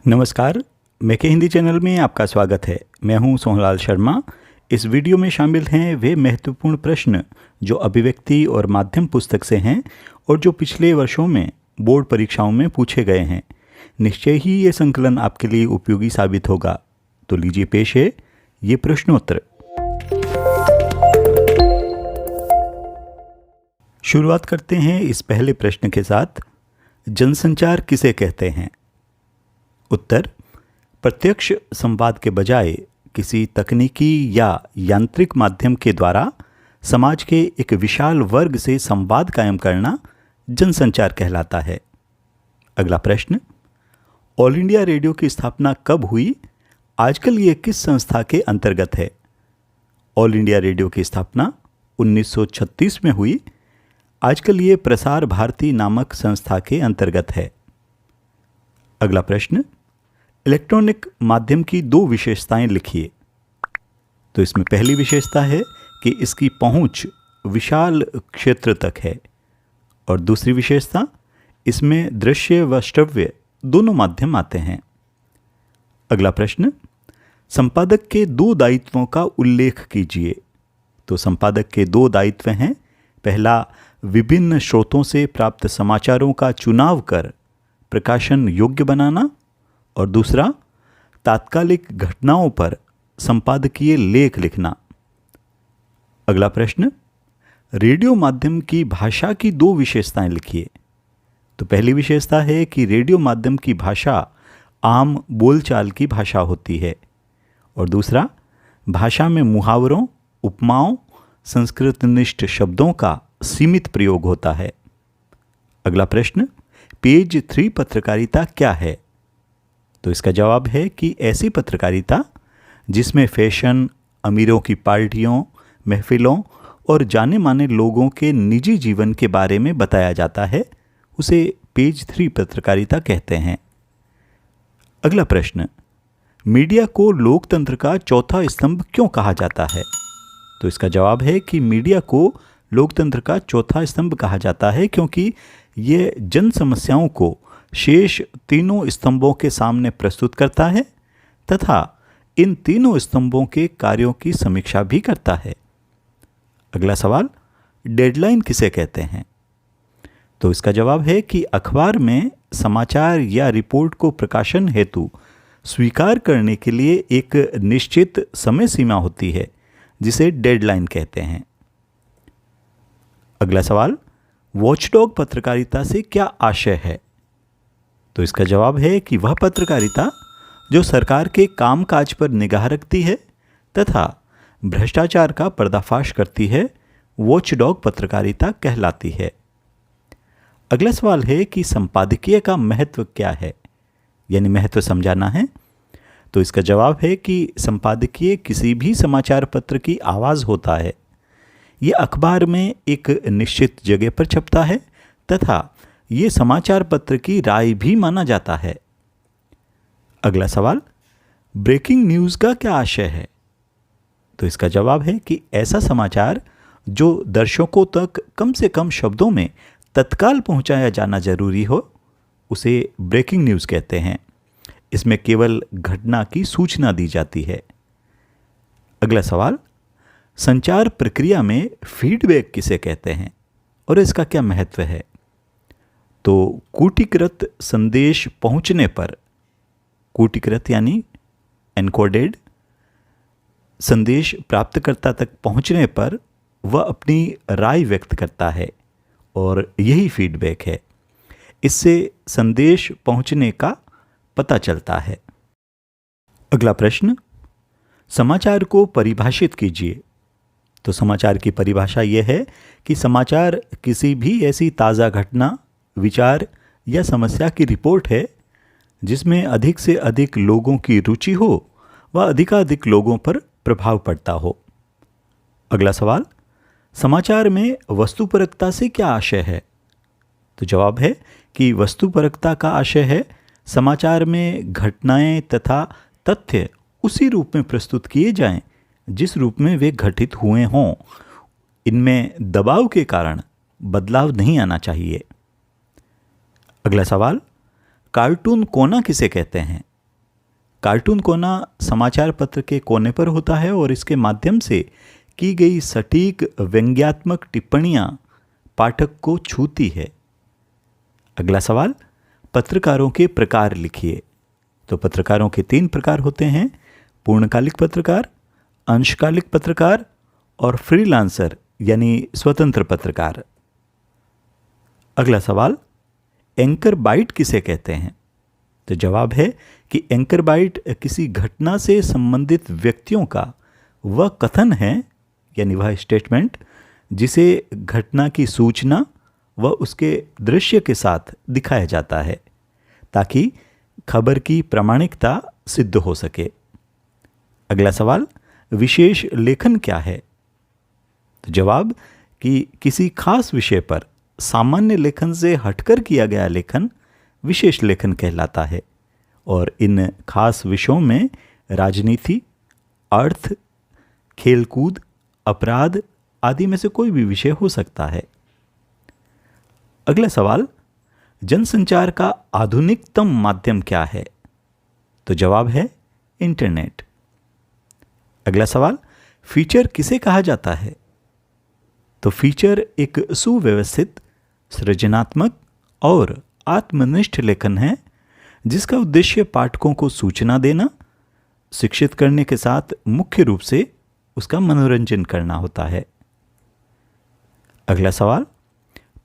नमस्कार, मेके हिंदी चैनल में आपका स्वागत है। मैं हूं सोहनलाल शर्मा। इस वीडियो में शामिल हैं वे महत्वपूर्ण प्रश्न जो अभिव्यक्ति और माध्यम पुस्तक से हैं और जो पिछले वर्षों में बोर्ड परीक्षाओं में पूछे गए हैं। निश्चय ही ये संकलन आपके लिए उपयोगी साबित होगा। तो लीजिए पेश है ये प्रश्नोत्तर। शुरुआत करते हैं इस पहले प्रश्न के साथ। जनसंचार किसे कहते हैं? उत्तर: प्रत्यक्ष संवाद के बजाय किसी तकनीकी या यांत्रिक माध्यम के द्वारा समाज के एक विशाल वर्ग से संवाद कायम करना जनसंचार कहलाता है। अगला प्रश्न: ऑल इंडिया रेडियो की स्थापना कब हुई? आजकल ये किस संस्था के अंतर्गत है? ऑल इंडिया रेडियो की स्थापना 1936 में हुई। आजकल ये प्रसार भारती नामक संस्था के अंतर्गत है। अगला प्रश्न: इलेक्ट्रॉनिक माध्यम की दो विशेषताएं लिखिए। तो इसमें पहली विशेषता है कि इसकी पहुंच विशाल क्षेत्र तक है और दूसरी विशेषता, इसमें दृश्य व श्रव्य दोनों माध्यम आते हैं। अगला प्रश्न: संपादक के दो दायित्वों का उल्लेख कीजिए। तो संपादक के दो दायित्व हैं। पहला, विभिन्न स्रोतों से प्राप्त समाचारों का चुनाव कर प्रकाशन योग्य बनाना, और दूसरा, तात्कालिक घटनाओं पर संपादकीय लेख लिखना। अगला प्रश्न: रेडियो माध्यम की भाषा की दो विशेषताएं लिखिए। तो पहली विशेषता है कि रेडियो माध्यम की भाषा आम बोलचाल की भाषा होती है, और दूसरा, भाषा में मुहावरों, उपमाओं, संस्कृतनिष्ठ शब्दों का सीमित प्रयोग होता है। अगला प्रश्न: पेज 3 पत्रकारिता क्या है? तो इसका जवाब है कि ऐसी पत्रकारिता जिसमें फैशन, अमीरों की पार्टियों, महफिलों और जाने माने लोगों के निजी जीवन के बारे में बताया जाता है, उसे पेज 3 पत्रकारिता कहते हैं। अगला प्रश्न: मीडिया को लोकतंत्र का चौथा स्तंभ क्यों कहा जाता है? तो इसका जवाब है कि मीडिया को लोकतंत्र का चौथा स्तंभ कहा जाता है क्योंकि ये जन समस्याओं को शेष तीनों स्तंभों के सामने प्रस्तुत करता है तथा इन तीनों स्तंभों के कार्यों की समीक्षा भी करता है। अगला सवाल: डेडलाइन किसे कहते हैं? तो इसका जवाब है कि अखबार में समाचार या रिपोर्ट को प्रकाशन हेतु स्वीकार करने के लिए एक निश्चित समय सीमा होती है, जिसे डेडलाइन कहते हैं। अगला सवाल: वॉचडॉग पत्रकारिता से क्या आशय है? तो इसका जवाब है कि वह पत्रकारिता जो सरकार के कामकाज पर निगाह रखती है तथा भ्रष्टाचार का पर्दाफाश करती है, वॉचडॉग पत्रकारिता कहलाती है। अगला सवाल है कि संपादकीय का महत्व क्या है, यानी महत्व समझाना है। तो इसका जवाब है कि संपादकीय किसी भी समाचार पत्र की आवाज़ होता है। ये अखबार में एक निश्चित जगह पर छपता है तथा ये समाचार पत्र की राय भी माना जाता है। अगला सवाल: ब्रेकिंग न्यूज़ का क्या आशय है? तो इसका जवाब है कि ऐसा समाचार जो दर्शकों तक कम से कम शब्दों में तत्काल पहुंचाया जाना जरूरी हो, उसे ब्रेकिंग न्यूज़ कहते हैं। इसमें केवल घटना की सूचना दी जाती है। अगला सवाल: संचार प्रक्रिया में फीडबैक किसे कहते हैं और इसका क्या महत्व है? तो कूटीकृत संदेश पहुंचने पर, कूटीकृत यानी एनकोडेड संदेश प्राप्तकर्ता तक पहुंचने पर वह अपनी राय व्यक्त करता है और यही फीडबैक है। इससे संदेश पहुंचने का पता चलता है। अगला प्रश्न: समाचार को परिभाषित कीजिए। तो समाचार की परिभाषा यह है कि समाचार किसी भी ऐसी ताज़ा घटना, विचार या समस्या की रिपोर्ट है जिसमें अधिक से अधिक लोगों की रुचि हो व अधिकाधिक लोगों पर प्रभाव पड़ता हो। अगला सवाल: समाचार में वस्तुपरकता से क्या आशय है? तो जवाब है कि वस्तुपरकता का आशय है समाचार में घटनाएं तथा तथ्य उसी रूप में प्रस्तुत किए जाएं जिस रूप में वे घटित हुए हों। इनमें दबाव के कारण बदलाव नहीं आना चाहिए। अगला सवाल: कार्टून कोना किसे कहते हैं? कार्टून कोना समाचार पत्र के कोने पर होता है और इसके माध्यम से की गई सटीक व्यंग्यात्मक टिप्पणियां पाठक को छूती है। अगला सवाल, पत्रकारों के प्रकार लिखिए। तो पत्रकारों के 3 प्रकार होते हैं, पूर्णकालिक पत्रकार, अंशकालिक पत्रकार और फ्रीलांसर यानी स्वतंत्र पत्रकार। अगला सवाल, एंकर बाइट किसे कहते हैं? तो जवाब है कि एंकर बाइट किसी घटना से संबंधित व्यक्तियों का वह कथन है यानी वह स्टेटमेंट जिसे घटना की सूचना व उसके दृश्य के साथ दिखाया जाता है ताकि खबर की प्रामाणिकता सिद्ध हो सके। अगला सवाल, विशेष लेखन क्या है? तो जवाब कि किसी खास विषय पर सामान्य लेखन से हटकर किया गया लेखन विशेष लेखन कहलाता है और इन खास विषयों में राजनीति, अर्थ, खेलकूद, अपराध आदि में से कोई भी विषय हो सकता है। अगला सवाल, जनसंचार का आधुनिकतम माध्यम क्या है? तो जवाब है इंटरनेट। अगला सवाल, फीचर किसे कहा जाता है? तो फीचर एक सुव्यवस्थित, सृजनात्मक और आत्मनिष्ठ लेखन है जिसका उद्देश्य पाठकों को सूचना देना, शिक्षित करने के साथ मुख्य रूप से उसका मनोरंजन करना होता है। अगला सवाल,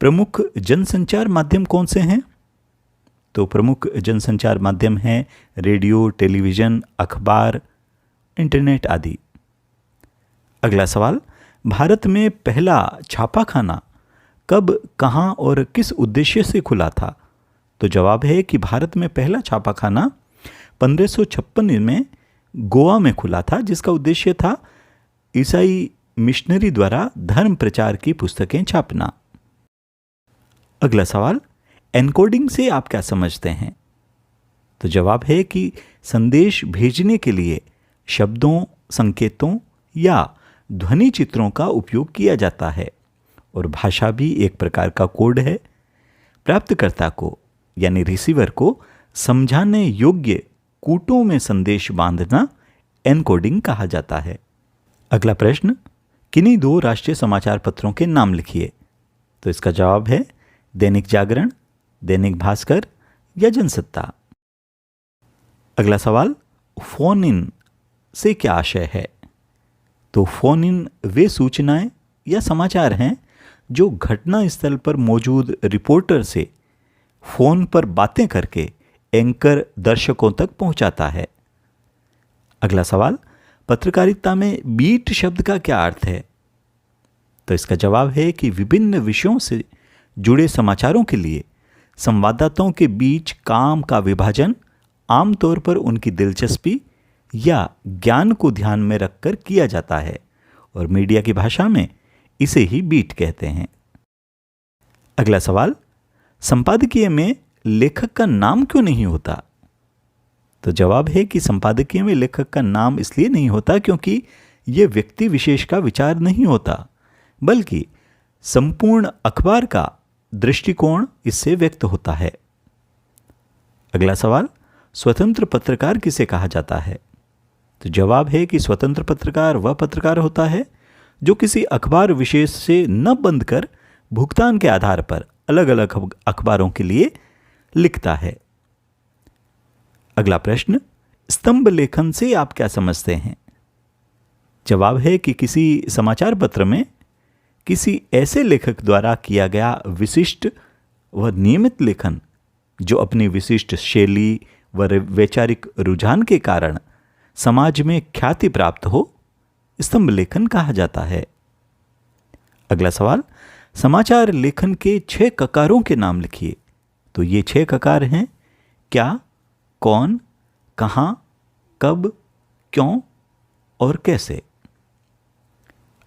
प्रमुख जनसंचार माध्यम कौन से हैं? तो प्रमुख जनसंचार माध्यम हैं रेडियो, टेलीविज़न, अखबार, इंटरनेट आदि। अगला सवाल, भारत में पहला छापाखाना कब, कहां और किस उद्देश्य से खुला था? तो जवाब है कि भारत में पहला छापाखाना 1556 में गोवा में खुला था जिसका उद्देश्य था ईसाई मिशनरी द्वारा धर्म प्रचार की पुस्तकें छापना। अगला सवाल, एनकोडिंग से आप क्या समझते हैं? तो जवाब है कि संदेश भेजने के लिए शब्दों, संकेतों या ध्वनि चित्रों का उपयोग किया जाता है और भाषा भी एक प्रकार का कोड है। प्राप्तकर्ता को यानी रिसीवर को समझाने योग्य कूटों में संदेश बांधना एनकोडिंग कहा जाता है। अगला प्रश्न, किन्हीं 2 राष्ट्रीय समाचार पत्रों के नाम लिखिए। तो इसका जवाब है दैनिक जागरण, दैनिक भास्कर या जनसत्ता। अगला सवाल, फोन इन से क्या आशय है? तो फोन इन वे सूचनाएं या समाचार हैं जो घटना स्थल पर मौजूद रिपोर्टर से फोन पर बातें करके एंकर दर्शकों तक पहुंचाता है। अगला सवाल, पत्रकारिता में बीट शब्द का क्या अर्थ है? तो इसका जवाब है कि विभिन्न विषयों से जुड़े समाचारों के लिए संवाददाताओं के बीच काम का विभाजन आमतौर पर उनकी दिलचस्पी या ज्ञान को ध्यान में रखकर किया जाता है और मीडिया की भाषा में इसे ही बीट कहते हैं। अगला सवाल, संपादकीय में लेखक का नाम क्यों नहीं होता? तो जवाब है कि संपादकीय में लेखक का नाम इसलिए नहीं होता क्योंकि यह व्यक्ति विशेष का विचार नहीं होता बल्कि संपूर्ण अखबार का दृष्टिकोण इससे व्यक्त होता है। अगला सवाल, स्वतंत्र पत्रकार किसे कहा जाता है? तो जवाब है कि स्वतंत्र पत्रकार वह पत्रकार होता है जो किसी अखबार विशेष से न बंध कर भुगतान के आधार पर अलग अलग अखबारों के लिए लिखता है। अगला प्रश्न, स्तंभ लेखन से आप क्या समझते हैं? जवाब है कि किसी समाचार पत्र में किसी ऐसे लेखक द्वारा किया गया विशिष्ट व नियमित लेखन जो अपनी विशिष्ट शैली व वैचारिक रुझान के कारण समाज में ख्याति प्राप्त हो, स्तंभ लेखन कहा जाता है। अगला सवाल, समाचार लेखन के 6 ककारों के नाम लिखिए। तो ये 6 ककार हैं क्या, कौन, कहां, कब, क्यों और कैसे।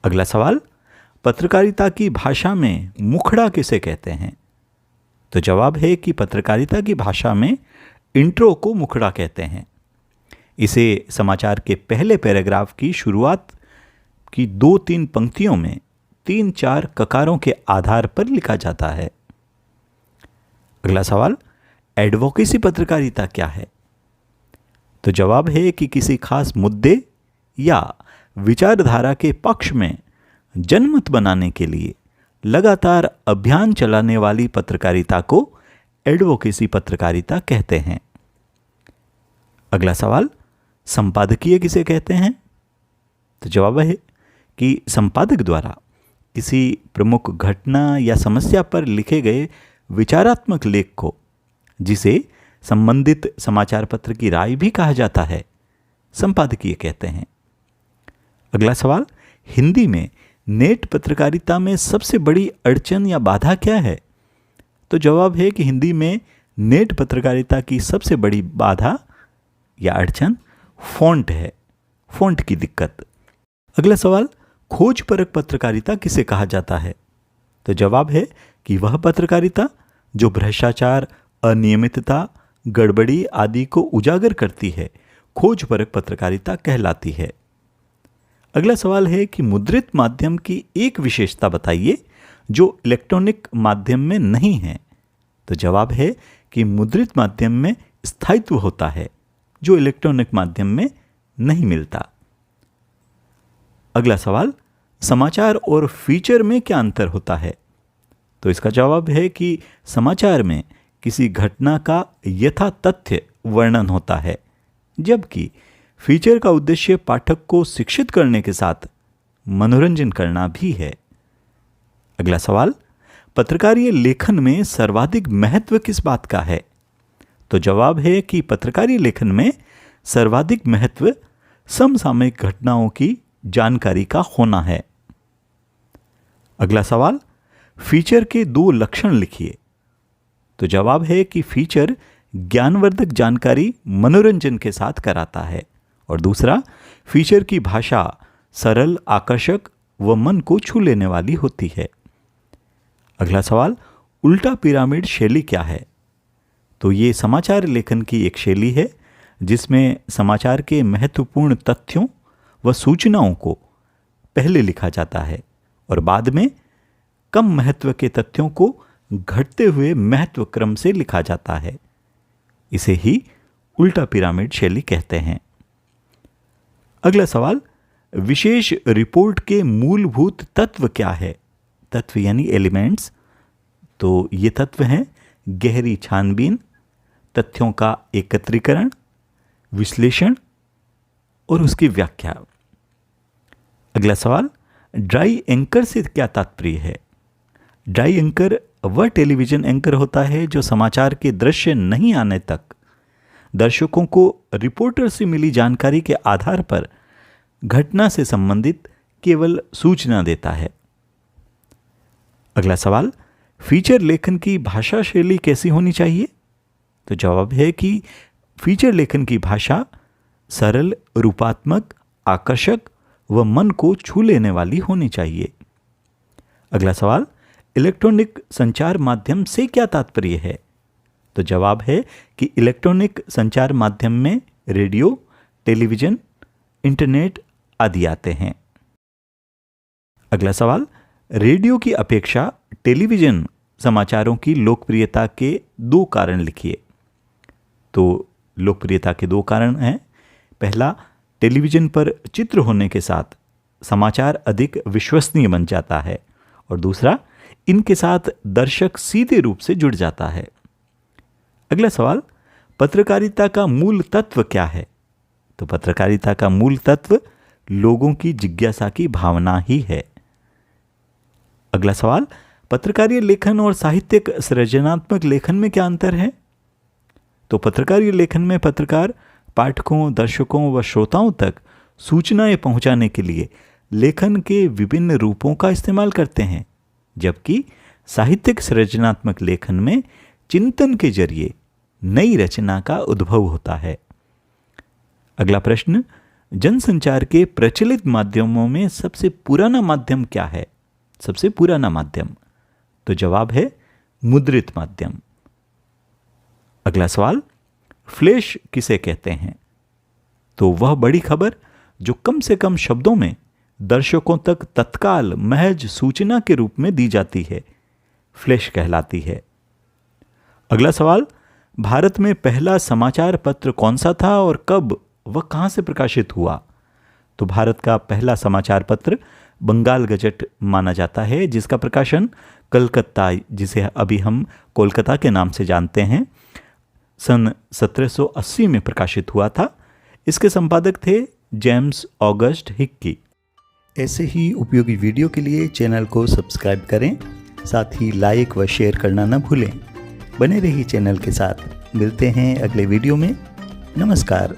अगला सवाल, पत्रकारिता की भाषा में मुखड़ा किसे कहते हैं? तो जवाब है कि पत्रकारिता की भाषा में इंट्रो को मुखड़ा कहते हैं। इसे समाचार के पहले पैराग्राफ की शुरुआत की 2-3 पंक्तियों में 3-4 ककारों के आधार पर लिखा जाता है। अगला सवाल, एडवोकेसी पत्रकारिता क्या है? तो जवाब है कि किसी खास मुद्दे या विचारधारा के पक्ष में जनमत बनाने के लिए लगातार अभियान चलाने वाली पत्रकारिता को एडवोकेसी पत्रकारिता कहते हैं। अगला सवाल, संपादकीय किसे कहते हैं? तो जवाब है कि संपादक द्वारा किसी प्रमुख घटना या समस्या पर लिखे गए विचारात्मक लेख को, जिसे संबंधित समाचार पत्र की राय भी कहा जाता है, संपादकीय कहते हैं। अगला सवाल, हिंदी में नेट पत्रकारिता में सबसे बड़ी अड़चन या बाधा क्या है? तो जवाब है कि हिंदी में नेट पत्रकारिता की सबसे बड़ी बाधा या अड़चन फ़ॉन्ट है, फ़ॉन्ट की दिक्कत। अगला सवाल, खोजपरक पत्रकारिता किसे कहा जाता है? तो जवाब है कि वह पत्रकारिता जो भ्रष्टाचार, अनियमितता, गड़बड़ी आदि को उजागर करती है, खोजपरक पत्रकारिता कहलाती है। अगला सवाल है कि मुद्रित माध्यम की एक विशेषता बताइए जो इलेक्ट्रॉनिक माध्यम में नहीं है। तो जवाब है कि मुद्रित माध्यम में स्थायित्व होता है, जो इलेक्ट्रॉनिक माध्यम में नहीं मिलता। अगला सवाल, समाचार और फीचर में क्या अंतर होता है? तो इसका जवाब है कि समाचार में किसी घटना का यथा तथ्य वर्णन होता है, जबकि फीचर का उद्देश्य पाठक को शिक्षित करने के साथ मनोरंजन करना भी है। अगला सवाल, पत्रकारीय लेखन में सर्वाधिक महत्व किस बात का है? तो जवाब है कि पत्रकारीय लेखन में सर्वाधिक महत्व समसामयिक घटनाओं की जानकारी का होना है। अगला सवाल, फीचर के 2 लक्षण लिखिए। तो जवाब है कि फीचर ज्ञानवर्धक जानकारी मनोरंजन के साथ कराता है, और दूसरा, फीचर की भाषा सरल, आकर्षक व मन को छू लेने वाली होती है। अगला सवाल, उल्टा पिरामिड शैली क्या है? तो ये समाचार लेखन की एक शैली है जिसमें समाचार के महत्वपूर्ण तथ्यों व सूचनाओं को पहले लिखा जाता है और बाद में कम महत्व के तथ्यों को घटते हुए महत्व क्रम से लिखा जाता है। इसे ही उल्टा पिरामिड शैली कहते हैं। अगला सवाल, विशेष रिपोर्ट के मूलभूत तत्व क्या है? तत्व यानी एलिमेंट्स। तो ये तत्व हैं गहरी छानबीन, तथ्यों का एकत्रीकरण, विश्लेषण और उसकी व्याख्या। अगला सवाल, ड्राई एंकर से क्या तात्पर्य है? ड्राई एंकर वह टेलीविजन एंकर होता है जो समाचार के दृश्य नहीं आने तक दर्शकों को रिपोर्टर से मिली जानकारी के आधार पर घटना से संबंधित केवल सूचना देता है। अगला सवाल, फीचर लेखन की भाषा शैली कैसी होनी चाहिए? तो जवाब है कि फीचर लेखन की भाषा सरल, रूपात्मक, आकर्षक व मन को छू लेने वाली होनी चाहिए। अगला सवाल, इलेक्ट्रॉनिक संचार माध्यम से क्या तात्पर्य है? तो जवाब है कि इलेक्ट्रॉनिक संचार माध्यम में रेडियो, टेलीविजन, इंटरनेट आदि आते हैं। अगला सवाल, रेडियो की अपेक्षा टेलीविजन समाचारों की लोकप्रियता के 2 कारण लिखिए। तो लोकप्रियता के 2 कारण हैं। पहला, टेलीविजन पर चित्र होने के साथ समाचार अधिक विश्वसनीय बन जाता है, और दूसरा, इनके साथ दर्शक सीधे रूप से जुड़ जाता है। अगला सवाल, पत्रकारिता का मूल तत्व क्या है? तो पत्रकारिता का मूल तत्व लोगों की जिज्ञासा की भावना ही है। अगला सवाल, पत्रकारीय लेखन और साहित्यिक सृजनात्मक लेखन में क्या अंतर है? तो पत्रकारीय लेखन में पत्रकार पाठकों, दर्शकों व श्रोताओं तक सूचनाएं पहुंचाने के लिए लेखन के विभिन्न रूपों का इस्तेमाल करते हैं, जबकि साहित्यिक सृजनात्मक लेखन में चिंतन के जरिए नई रचना का उद्भव होता है। अगला प्रश्न, जनसंचार के प्रचलित माध्यमों में सबसे पुराना माध्यम क्या है? सबसे पुराना माध्यम, तो जवाब है मुद्रित माध्यम। अगला सवाल, फ्लैश किसे कहते हैं? तो वह बड़ी खबर जो कम से कम शब्दों में दर्शकों तक तत्काल महज सूचना के रूप में दी जाती है, फ्लैश कहलाती है। अगला सवाल, भारत में पहला समाचार पत्र कौन सा था और कब वह कहाँ से प्रकाशित हुआ? तो भारत का पहला समाचार पत्र बंगाल गजट माना जाता है, जिसका प्रकाशन कलकत्ता, जिसे अभी हम कोलकाता के नाम से जानते हैं, सन 1780 में प्रकाशित हुआ था। इसके संपादक थे जेम्स ऑगस्ट हिक्की। ऐसे ही उपयोगी वीडियो के लिए चैनल को सब्सक्राइब करें, साथ ही लाइक व शेयर करना न भूलें। बने रहिए चैनल के साथ। मिलते हैं अगले वीडियो में। नमस्कार।